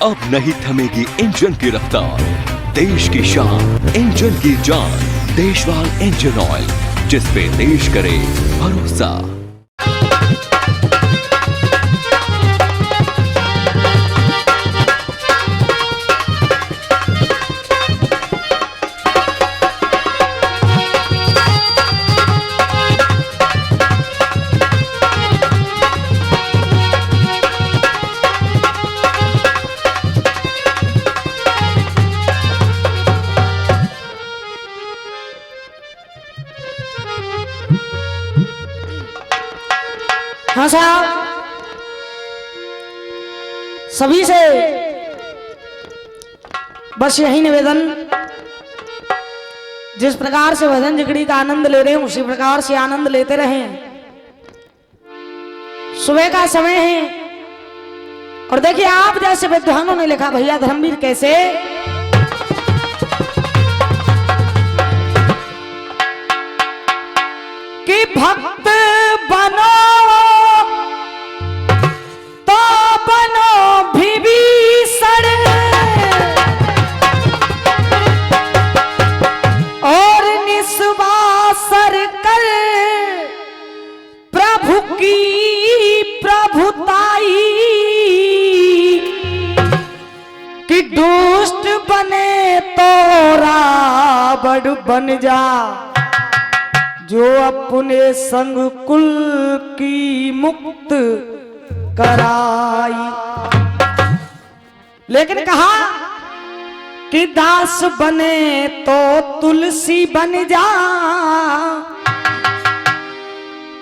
अब नहीं थमेगी इंजन की रफ्तार, देश की शान इंजन की जान, देशवाल इंजन ऑयल, जिस पे देश करे भरोसा। हाँ साहब, सभी से बस यही निवेदन, जिस प्रकार से भजन जिगड़ी का आनंद ले रहे हैं उसी प्रकार से आनंद लेते रहें। सुबह का समय है और देखिए आप जैसे विद्वानों ने लिखा, भैया धर्मवीर कैसे कि भक्त बनो तो बनो विभीषण और निस्वासर कर प्रभु की प्रभुताई, कि दुष्ट बने तो रावण बन जा, जो अपने संग कुल की मुक्त कराई। लेकिन कहा कि दास बने तो तुलसी बन जा,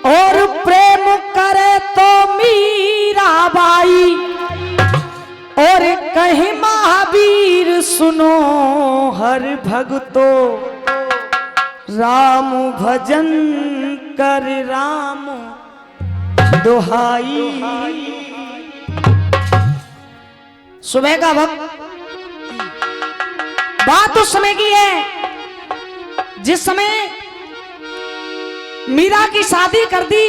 और प्रेम करे तो मीराबाई, और कहीं महावीर सुनो हर भगतो, राम भजन कर राम दुहाई। सुबह का वक्त, बात उस समय की है जिस समय मीरा की शादी कर दी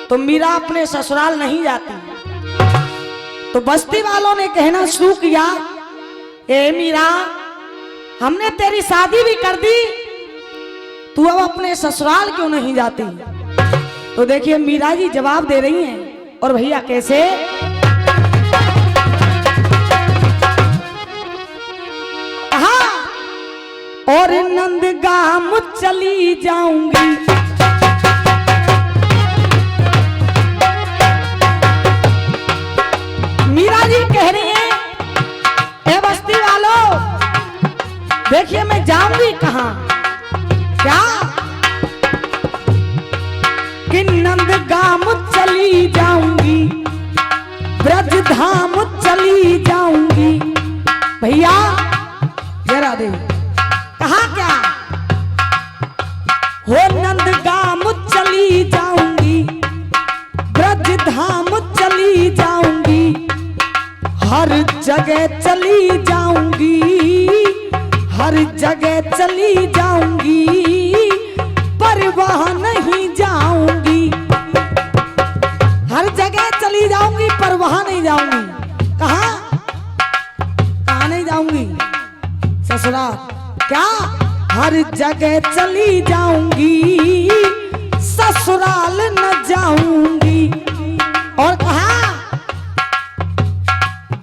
तो मीरा अपने ससुराल नहीं जाती, तो बस्ती वालों ने कहना शुरू किया, ए मीरा, हमने तेरी शादी भी कर दी, तू अब अपने ससुराल क्यों नहीं जाती? तो देखिए मीरा जी जवाब दे रही हैं, और भैया कैसे, हाँ, और नंदगाम चली जाऊंगी, मीरा जी कह रही हैं, ए बस्ती वालों, देखिए मैं जाऊंगी कहां, क्या कि नंदगाम चली जाऊंगी, ब्रज धाम चली जाऊंगी। भैया जरा दे, कहा क्या हो, नंदगाम चली जाऊंगी, ब्रज धाम चली जाऊंगी, हर जगह चली जाऊंगी, हर जगह चली जाऊंगी, पर वहां नहीं जाऊंगी, हर जगह चली जाऊंगी पर वहां नहीं जाऊंगी। कहां कहां नहीं जाऊंगी? ससुराल। क्या? हर जगह चली जाऊंगी, ससुराल न जाऊंगी। और कहा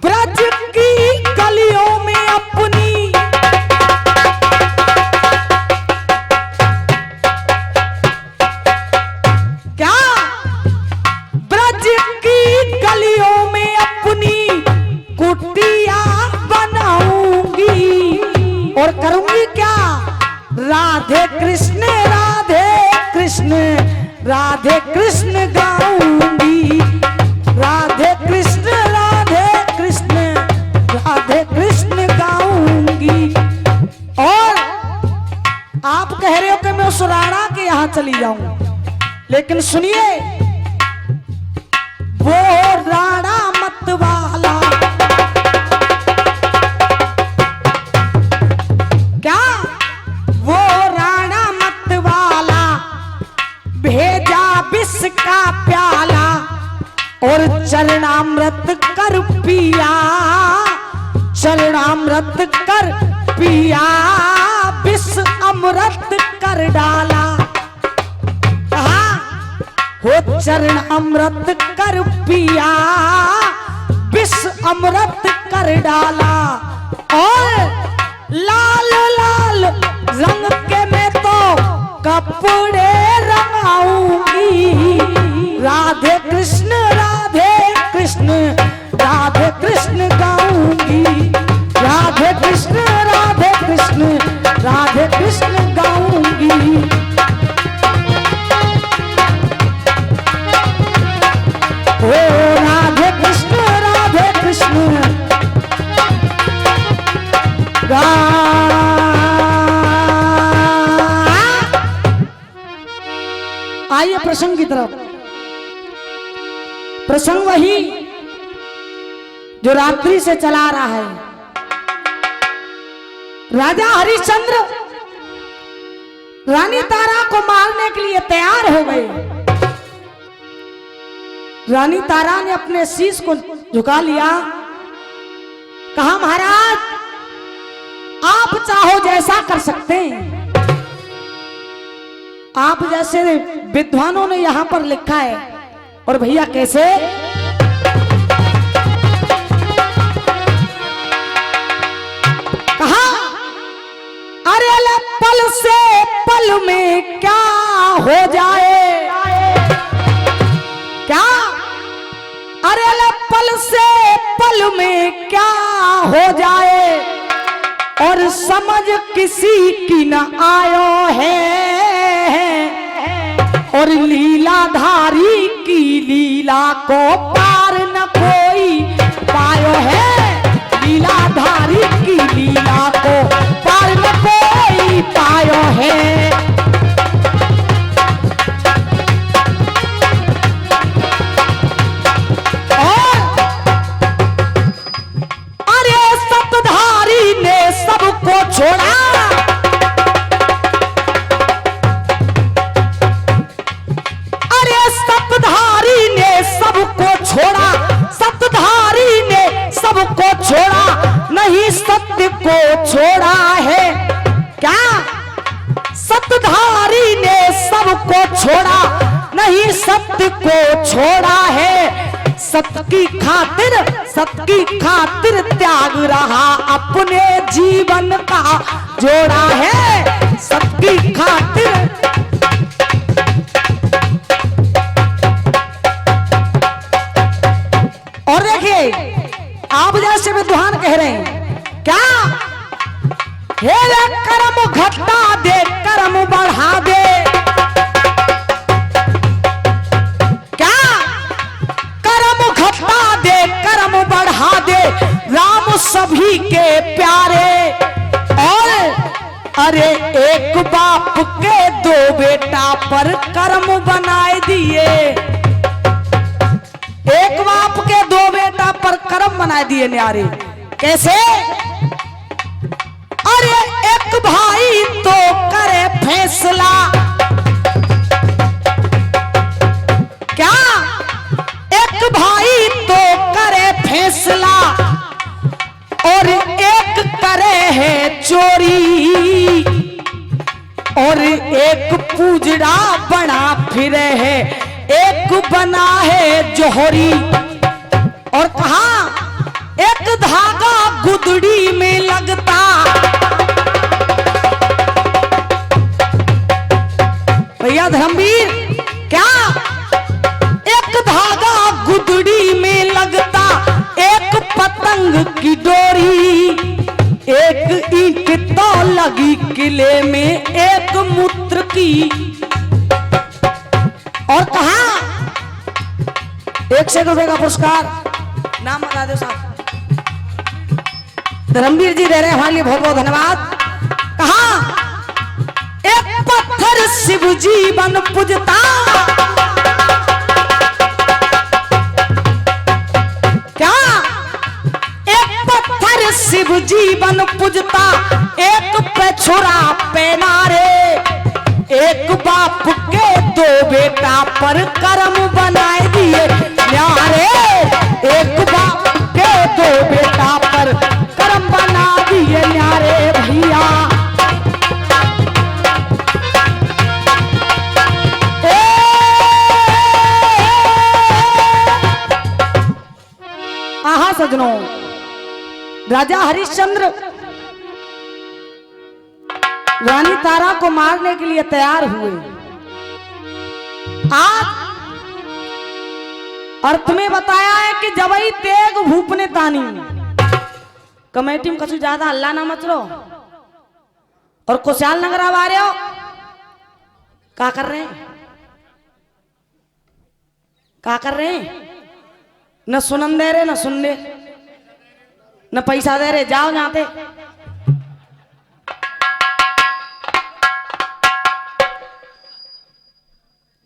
ब्रज की गलियों में अपनी, और करूंगी क्या, राधे कृष्ण राधे कृष्ण, राधे कृष्ण गाऊंगी, राधे कृष्ण राधे कृष्ण, राधे कृष्ण गाऊंगी। और आप कह रहे हो कि मैं उस राणा के यहां चली जाऊं, लेकिन सुनिए, वो राणा मतवाला, का प्याला और चरणामृत कर पिया, चरणामृत कर पिया, विष अमृत कर डाला। कहा हो चरण अमृत कर पिया, विष अमृत कर डाला। और लाल लाल रंग के मैं तो कपड़े रंगाऊंगी। राधे कृष्ण राधे कृष्ण राधे कृष्ण गाऊंगी। राधे कृष्ण राधे कृष्ण राधे कृष्ण गाऊंगी। ओ राधे कृष्ण गा। आइए प्रसंग की तरफ। प्रसंग वही जो रात्रि से चला रहा है। राजा हरिश्चंद्र रानी तारा को मारने के लिए तैयार हो गए। रानी तारा ने अपने शीश को झुका लिया, कहा महाराज आप चाहो जैसा कर सकते हैं। आप जैसे विद्वानों ने यहां पर लिखा है। और भैया कैसे? कहा अरे पल से पल में क्या हो जाए, क्या अरे पल से पल में क्या हो जाए, और समझ किसी की न आयो है, और लीलाधारी की लीला को पार न कोई पायो है। लीलाधारी की लीला को पार न कोई पायो है। छोड़ा अरे सतधारी ने सबको छोड़ा, सतधारी ने सबको छोड़ा, नहीं सत्य को छोड़ा है। क्या सतधारी ने सबको छोड़ा, नहीं सत्य को छोड़ा है। सत्य की खातिर त्याग रहा अपने जीवन का जोड़ा है। सत्य की खातिर और देखिए आप जैसे विद्वान कह रहे हैं क्या, हे कर्म घटा दे कर्म बढ़ा दे। कर्म बढ़ा दे राम सभी के प्यारे। और अरे एक बाप के दो बेटा पर कर्म बनाए दिए। एक बाप के दो बेटा पर कर्म बनाए दिए न्यारे। कैसे? अरे एक भाई तो करे फैसला, क्या एक भाई तो करे फैसला, और एक करे है चोरी, और एक पूजड़ा बना फिरे है, एक बना है जोहरी। और कहा एक धागा गुदड़ी में लगता, भैया धर्मवीर क्या एक धागा गुदड़ी में लगता, एक पतंग की डोरी, एक ईंट तो लगी किले में एक मूत्र की। और कहा 100 रुपए का पुरस्कार, नाम बता दो साहब। धर्मवीर जी दे रहे हैं हमारे लिए, बहुत बहुत धन्यवाद। कहा एक पत्थर शिव जी बन पूजता, क्या एक पत्थर शिव जी बन पूजता, एक पे छुरा पे नारे, एक बाप के दो बेटा पर कर्म बनाए दिए न्यारे। एक बाप के दो बेटा पर कर्म सजनों, राजा हरिश्चंद्र रानी तारा को मारने के लिए तैयार हुए। आज अर्थ में बताया है कि जबई तेग भूपने तानी कमेटी में कछु ज्यादा हल्ला ना मच लो और कुशाल नगर आ रहे हो, क्या कर रहे हैं, क्या कर रहे हैं? न सुनन दे रहे, न सुन दे, न पैसा दे रहे, जाओ जाते।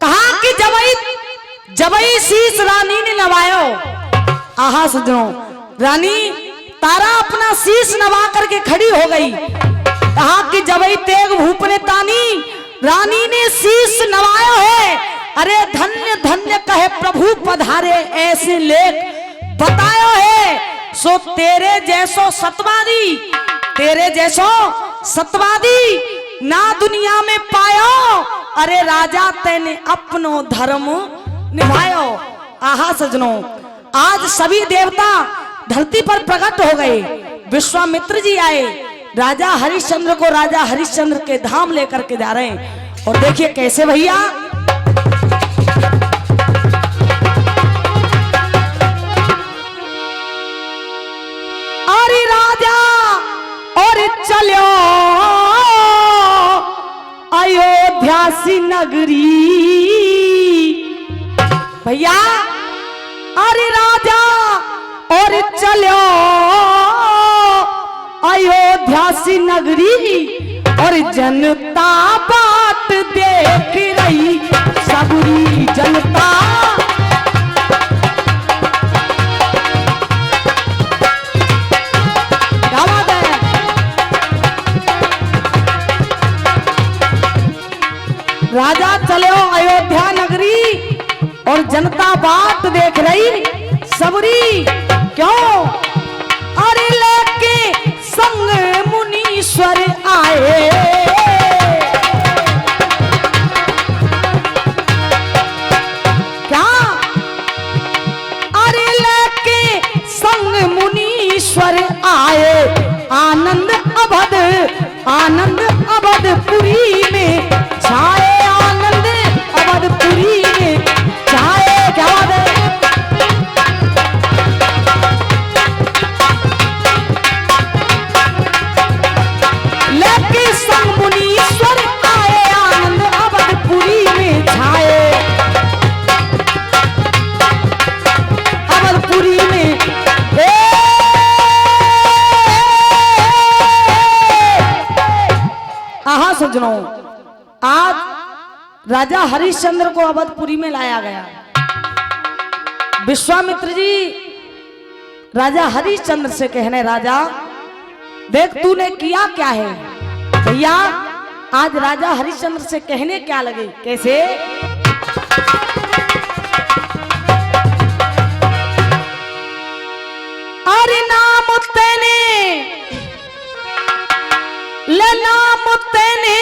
कहा कि जबई शीश रानी ने नवायो। आहा सजनों, रानी तारा अपना शीश नवा करके खड़ी हो गई। कहा कि जबई तेग भूपने तानी रानी ने शीश नवाया है। अरे धन्य धन्य कहे प्रभु पधारे ऐसे लेख बतायो है। सो तेरे जैसो सतवादी, तेरे जैसो सतवादी ना दुनिया में पायो। अरे राजा तेने अपनो धर्म निभायो। आहा सजनों, आज सभी देवता धरती पर प्रकट हो गए। विश्वामित्र जी आए, राजा हरिश्चंद्र को राजा हरिश्चंद्र के धाम लेकर के जा रहे हैं। और देखिए कैसे भैया, अरे राजा और चलो अयोध्या सी नगरी। भैया अरे राजा और चलो अयोध्या सी नगरी। और जनता बात देख रही सबरी जनता। क्या बात है? राजा चलो अयोध्या नगरी और जनता बात देख रही सबरी। क्यों? अरे लेके संग मुनीश्वर आए। क्या? अरे लेके संग मुनीश्वर आए। आनंद अवधपुरी में छाए। आनंद अवधपुरी में छाए। क्या बात है? लेके संग मुनीश्वर आए। आनंद अवधपुरी में छाए। अवधपुरी में आहा सज्जनों, आज राजा हरिश्चंद्र को अवधपुरी में लाया गया। विश्वामित्र जी राजा हरिश्चंद्र से कहने, राजा देख तूने किया क्या है। भैया आज राजा हरिश्चंद्र से कहने क्या लगे, कैसे? अरे नाम तेने ले, नाम तेने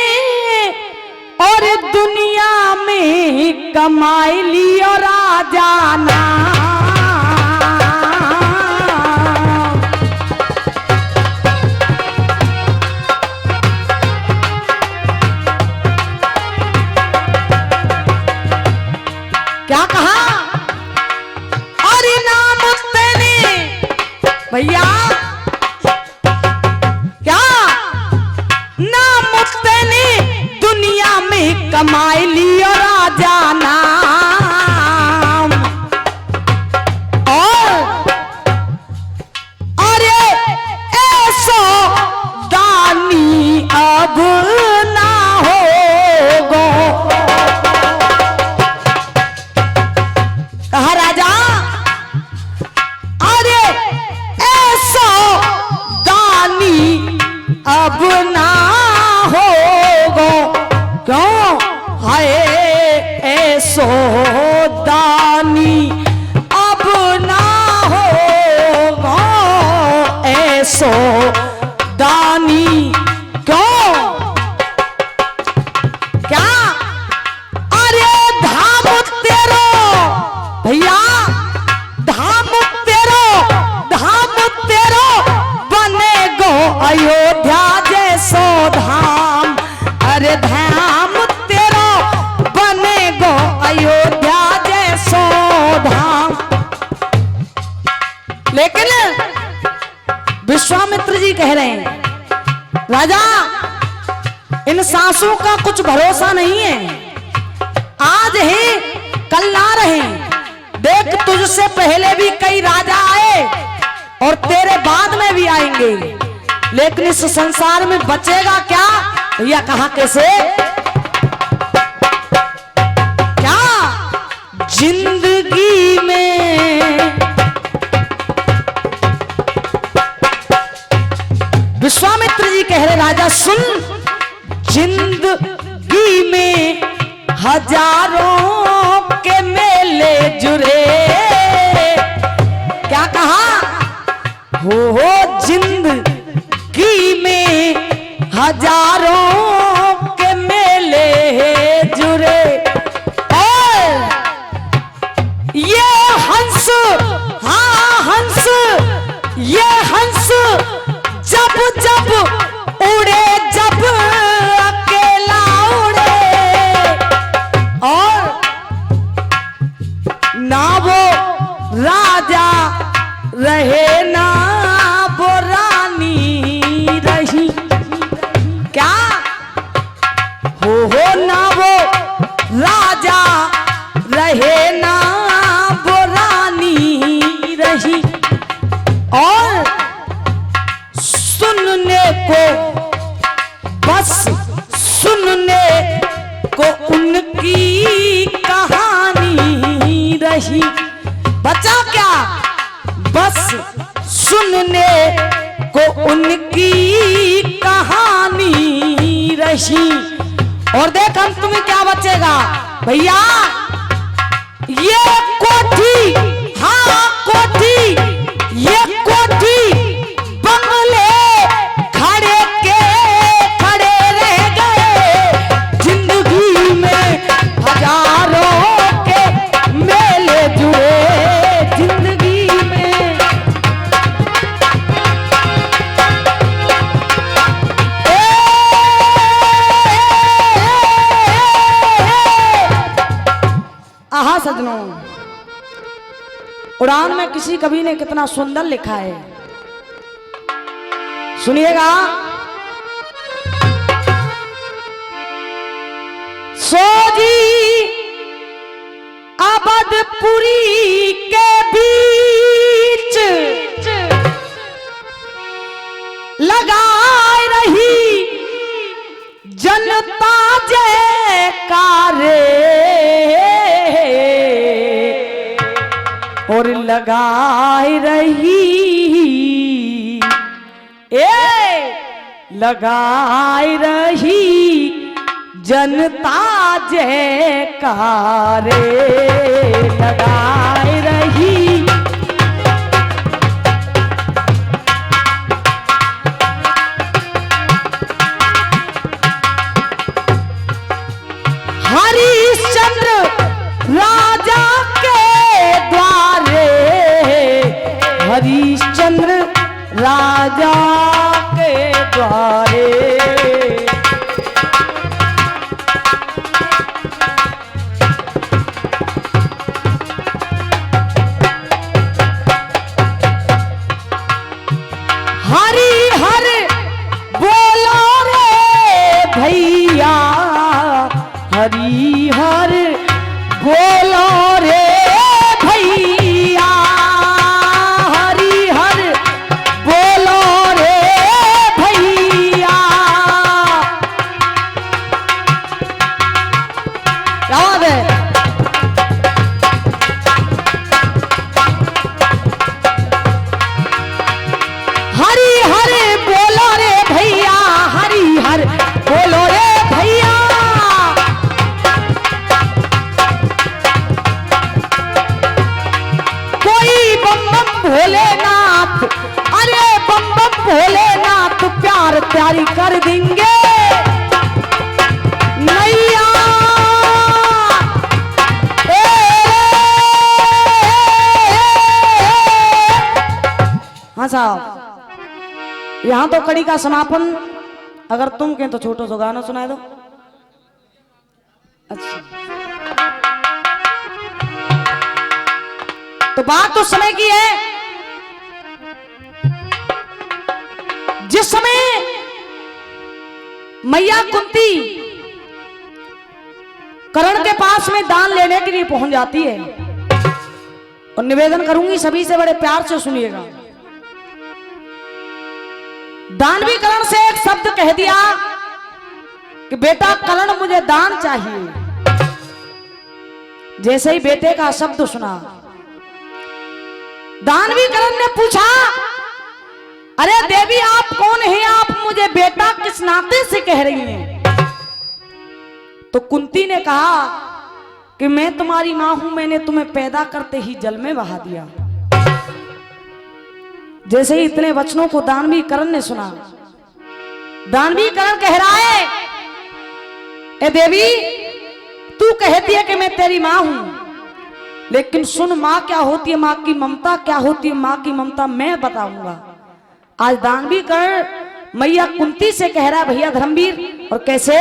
और दुनिया में कमाई लियो राजा नाम। क्या कहा? अरे नाम तेने भैया, क्या नाम तेने दुनिया में कमाई लियो राजा नाम। और अरे ऐसो दानी अब ना होगो। कहा राजा, अरे ऐसो दानी अब ना होगो। क्यों? हाय ऐसो दानी अब ना होगो। ऐसो दानी क्यों? क्या? अरे धाम तेरो भैया, धाम तेरो विश्वामित्र जी कह रहे हैं, राजा इन सांसों का कुछ भरोसा नहीं है, आज है कल ना रहे। देख तुझसे पहले भी कई राजा आए और तेरे बाद में भी आएंगे, लेकिन इस संसार में बचेगा क्या? भैया कहा कैसे? क्या जिंदगी में विश्वामित्र जी कह रहे, राजा सुन, जिंदगी में हजारों के मेले जुरे। क्या कहा? हो जिंदगी में हजारों के मेले जुरे, और ये हंस, हाँ हंस, ये हंस जब जब उड़े, जब अकेला उड़े, और ना वो राजा रहे ना वो रानी रही। क्या हो ना वो राजा रहे ना वो रानी रही, और सुनने को, बस सुनने को उनकी कहानी रही। बचा क्या? बस सुनने को उनकी कहानी रही। और देख हम तुम्हें क्या बचेगा भैया, ये कोठी, हाँ कोठी, ये कोठी बंगले खड़े के खड़े रह गए, जिंदगी में हजारों के मेले जुड़े, जिंदगी में। आहा सजनों, उड़ान में किसी कवि ने कितना सुंदर लिखा है, सुनिएगा। सोजी अवधपुरी के बीच लगाए रही जनता जयकारे, और लगाए रही, लगाए रही जनता जयकारे, लगाए रही। हरिश्चंद्र राजा के द्वारे, हरिश्चंद्र राजा के द्वारे, हरि हर बोलो रे भैया, हरि हर बोलो रे भैया, हरि हर बोलो रे भैया। क्या बात है? हरि हर बोलो रे भैया, हरि हर बोलो रे भैया। कोई बम बम भोलेनाथ, अरे बम बम भोलेनाथ प्यार प्यारी कर देंगे नैया। हाँ साहब, यहाँ तो कड़ी का समापन, अगर तुम कहें तो छोटो सो गाना सुना दो। अच्छा, तो बात तो समय की है। जिस समय मैया कुंती कर्ण के पास में दान लेने के लिए पहुंच जाती है, और निवेदन करूंगी सभी से बड़े प्यार से सुनिएगा। दानवी कर्ण से एक शब्द कह दिया कि बेटा कर्ण मुझे दान चाहिए। जैसे ही बेटे का शब्द सुना, दानवी कर्ण ने पूछा, अरे देवी आप कौन है, आप मुझे बेटा किस नाते से कह रही हैं? तो कुंती ने कहा कि मैं तुम्हारी मां हूं, मैंने तुम्हें पैदा करते ही जल में बहा दिया। जैसे ही इतने वचनों को दानवी कर्ण ने सुना, दानवी कर्ण कह रहा है, ए देवी तू कहती है कि मैं तेरी मां हूं, लेकिन सुन मां क्या होती है, मां की ममता क्या होती है, मां की ममता मैं बताऊंगा। आज दानवी कर्ण मैया कुंती से कह रहा है, भैया धर्मवीर, और कैसे?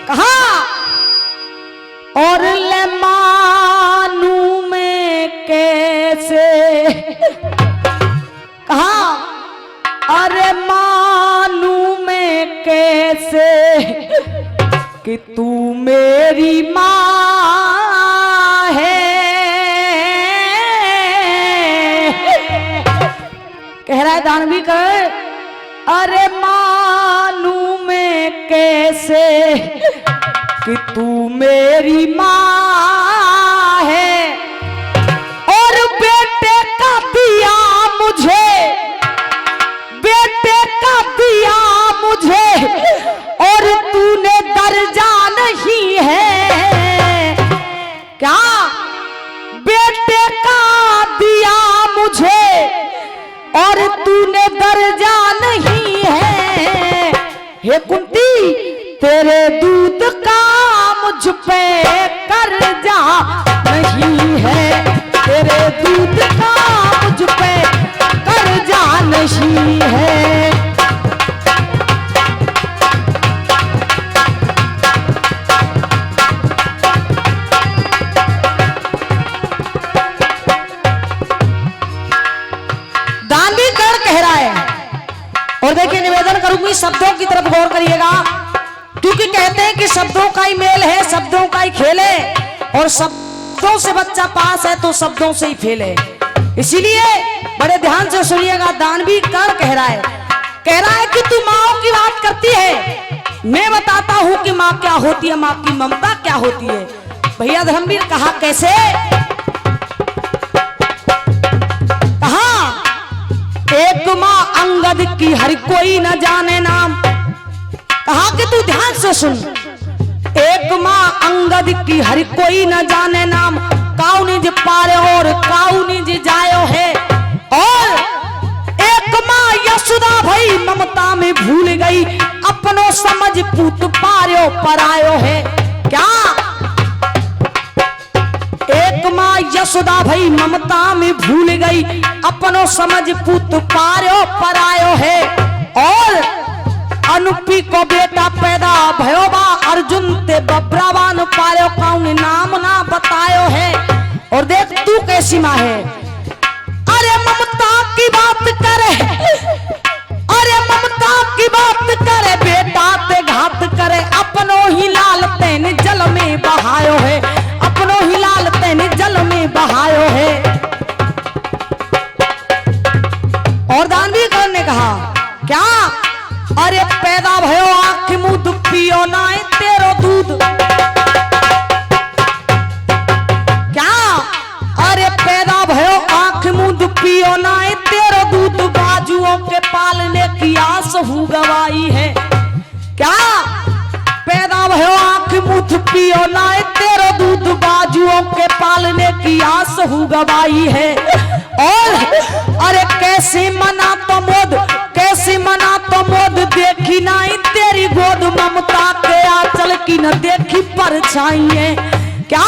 कहा और ले मानू में कैसे, कहा अरे मानू में कैसे कि तू मेरी मां है। कह रहा है दानवी कर्ण, अरे मानू में कैसे कि तू मेरी मां है, और बेटे का दिया मुझे, बेटे का दिया मुझे, और तूने दर्जा नहीं है। क्या बेटे का दिया मुझे और तूने दर्जा नहीं है। हे कुंती तेरे दूध का मुझ पे कर्जा नहीं है, तेरे दूध का मुझ पे कर्जा नहीं है। दानवी कर्ण कह रहा है, और देखिए निवेदन करूंगी शब्दों की तरफ गौर करिएगा, क्योंकि कहते हैं कि शब्दों का ही मेल है, शब्दों का ही खेल है, और शब्दों से बच्चा पास है तो शब्दों से ही फेल है। इसीलिए बड़े ध्यान से सुनिएगा। दानवी कर्ण कह रहा है कि तू माँ की बात करती है, मैं बताता हूं कि माँ क्या होती है, माँ की ममता क्या होती है। भैया धर्मवीर कहा कैसे? कहा एक माँ अंगद की हर कोई न जाने नाम। कहा कि तू ध्यान से सुन, एक माँ अंगद की हर कोई न जाने नाम, काउ निज पारे और काउ निज जायो है, और एक माँ यशोदा भई ममता में भूल गई, अपनों समझ पूत पारो परायो है। क्या एक माँ यशोदा भई ममता में भूल गई, अपनों समझ पूत पारो परायो है, और अनुपी को बेटा पैदा भयो बा, अर्जुन ते बब्रावान पायो, कौन नाम ना बतायो है। और देख तू कैसी माँ है, अरे ममता की बात करे, अरे ममता की बात करे, बेटा ते घात करे, अपनों ही लाल तेन जल में बहायो है, अपनों ही लाल तेन जल में बहायो है। और दानवी कर्ण ने कहा क्या? अरे पैदा भयो आंख मुंह पियो ना तेरो दूध। क्या? अरे पैदा भयो आंख मुंह पियो ना तेरो दूध, बाजुओं के पालने की आस हूँ गवाई है। क्या? पैदा भयो आंख मुंह पियो ना तेरो दूध, बाजुओं के पालने की आस हूँ गवाई है। और अरे कैसे मना तो मोद, कैसे मना तो मोद, देखी नहीं तेरी गोद, ममता के आंचल की न देखी परछाई है। क्या?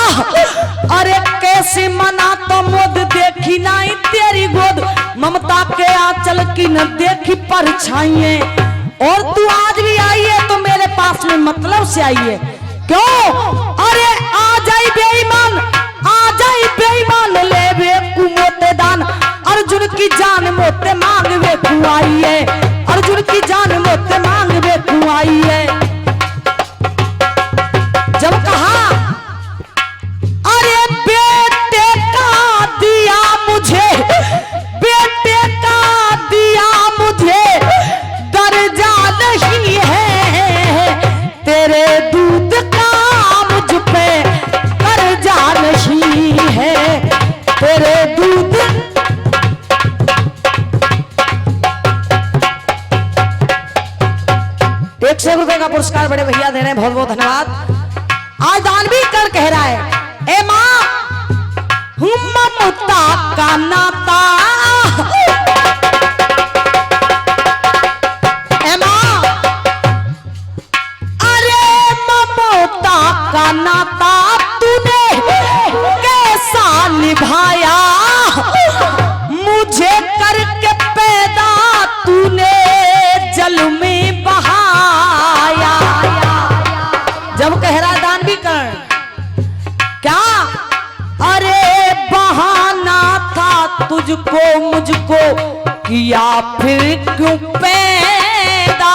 अरे कैसे मना तो मोद, देखी नहीं तेरी गोद, ममता के आंचल की न देखी परछाई है। और तू आज भी आई है तो मेरे पास में मतलब से आई है। क्यों? अरे आ जाई बेईमान, आ जाई बेईमान, ले बे तेरे दूध। ₹100 का पुरस्कार बड़े भैया दे रहे हैं, बहुत बहुत धन्यवाद। आज दानवी कर कह रहा है, ए माँ ममता का नाता, ए माँ अरे ममता का नाता तूने कैसा निभाया, मुझे करके पैदा तूने जल में बहाया। जब कह रहा दानवी कर्ण क्या, अरे बहाना था तुझको मुझको किया फिर क्यों पैदा,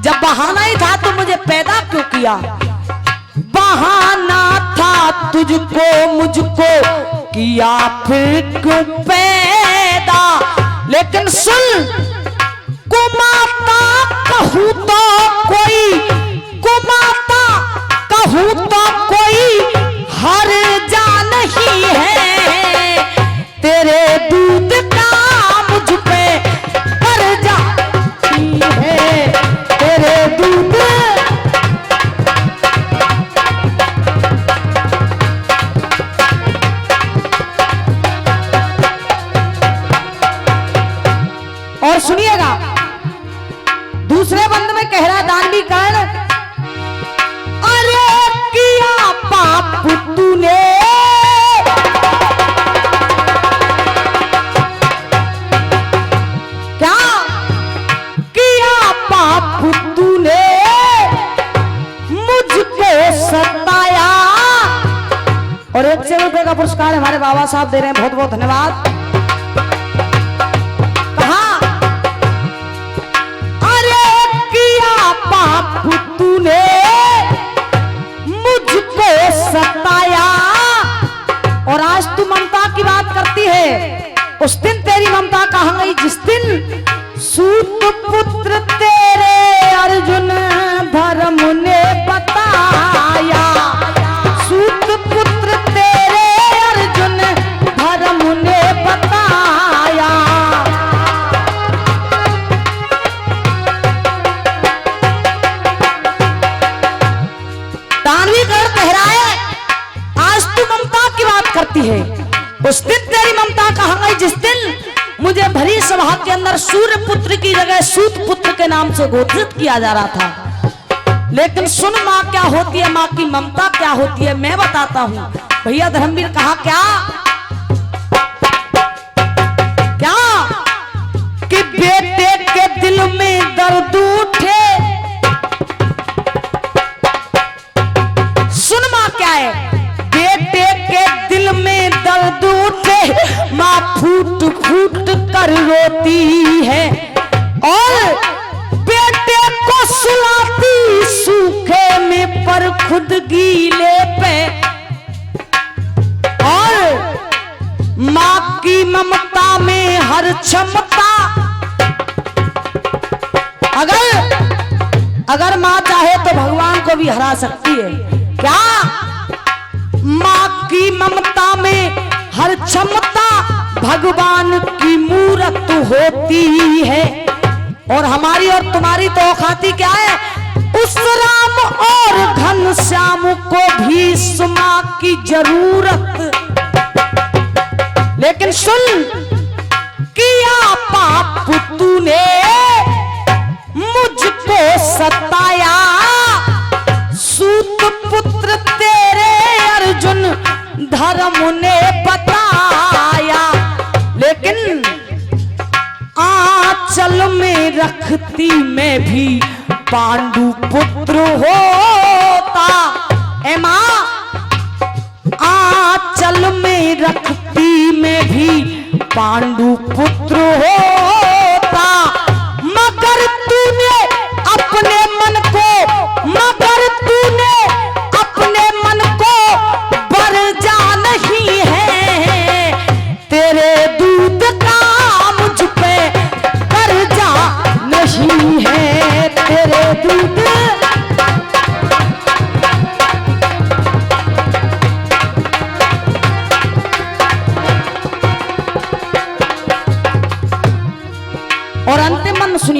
जब बहाना ही था तो मुझे पैदा क्यों किया। बहाना था तुझको मुझको किया फिर क्यों पैदा, लेकिन सुन कुमाता कहूँ तो कोई, कुमाता कहूँ तो कोई हर जा नहीं है, तेरे दूध का मुझ पे कर्जा है, तेरे दूध। और सुनिएगा दूसरे बंद में कह रहा दानवी कर्ण, अरे किया पाप तूने, क्या किया पाप तूने मुझको सताया। और ₹100 का पुरस्कार हमारे बाबा साहब दे रहे हैं, बहुत बहुत धन्यवाद। तूने मुझको सताया और आज तू ममता की बात करती है, उस दिन तेरी ममता कहाँ गई जिस दिन सूत पुत्र तेरे अर्जुन धर्म ने बताया, सूत पुत्र तेरे अर्जुन धर्म ने बताया। दानवी कर कह रहा है आज तू ममता की बात करती है, उस दिन तेरी ममता कहाँ गई जिस दिन मुझे भरी सभा के अंदर सूर्य पुत्र की जगह सूत पुत्र के नाम से घोषित किया जा रहा था। लेकिन सुन माँ क्या होती है, माँ की ममता क्या होती है मैं बताता हूँ। भैया धर्मवीर कहा क्या, क्या कि बेटे के दिल में दर्द उठे, क्या है बेटे के दिल में दर्द उठे, माँ फूट फूट कर रोती है और बेटे को सुलाती सूखे में पर खुद गीले पे, और माँ की ममता में हर क्षमता, अगर माँ चाहे तो भगवान को भी हरा सकती है। क्या माँ की ममता में हर क्षमता भगवान की मूरत होती है, और हमारी और तुम्हारी तो औकाती क्या है, उस राम और घनश्याम को भी सुमा की जरूरत। लेकिन सुन किया पाप तूने मुझको सताया, सूत पुत्र तेरे अर्जुन धर्म ने बताया। लेकिन आंचल में रखती मैं भी पांडु पुत्र होता, ए मां आंचल में रखती मैं भी पांडु पुत्र होता, मगर तूने अपने मन को, मगर तूने अपने मन को बरजा नहीं है, तेरे दूध का मुझ पे कर्जा नहीं है, तेरे दूध।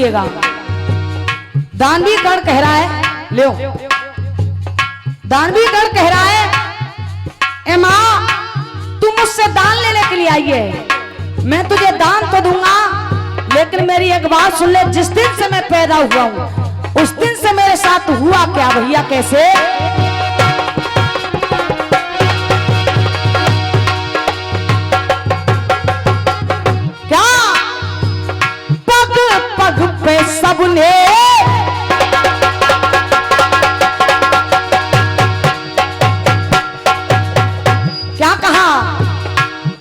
सुनिएगा। दानवी कर्ण कह रहा है, लो दानवी कर्ण कह रहा है, ए माँ तू मुझसे दान लेने के लिए आई है, मैं तुझे दान तो दूंगा, लेकिन मेरी एक बात सुन ले, जिस दिन से मैं पैदा हुआ हूं उस दिन से मेरे साथ हुआ क्या भैया? कैसे? क्या पग पग पे सबने क्या कहा?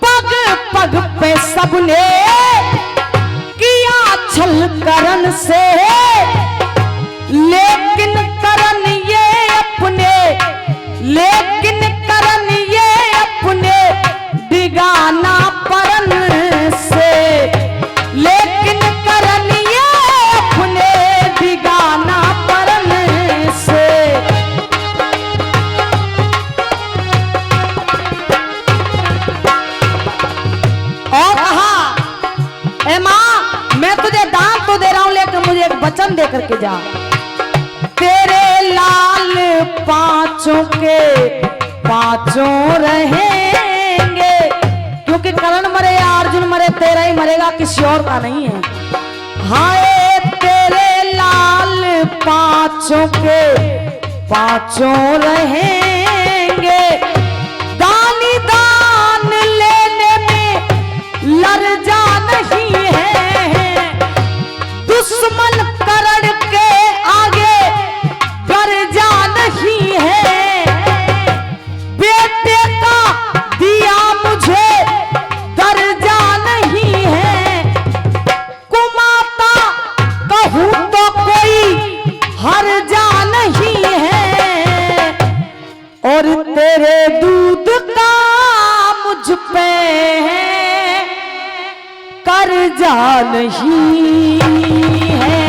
पग पग पे सबने किया छल करण से, लेकिन करण ये अपने, लेकिन करण ये अपने दिगाना परन से, लेकिन करण ये अपने दिगाना परन से। और कहा, ए माँ मैं तुझे दान तो दे रहा हूं, लेकिन मुझे एक वचन दे करके जा, तेरे लाल पांचों के पांचों रहेंगे, क्योंकि कर्ण मरे या अर्जुन मरे तेरा ही मरेगा, किसी और का नहीं है। हाय तेरे लाल पांचों के पांचों रहेंगे, दानी दान लेने में लर्जा नहीं है, दुश्मन करण के आगे गर्जा नहीं है, बेटे का दिया मुझे दर्जा नहीं है, कुमाता कहूँ तो कोई हर्जा नहीं है, और तेरे दूध का मुझ पे कर्जा नहीं है।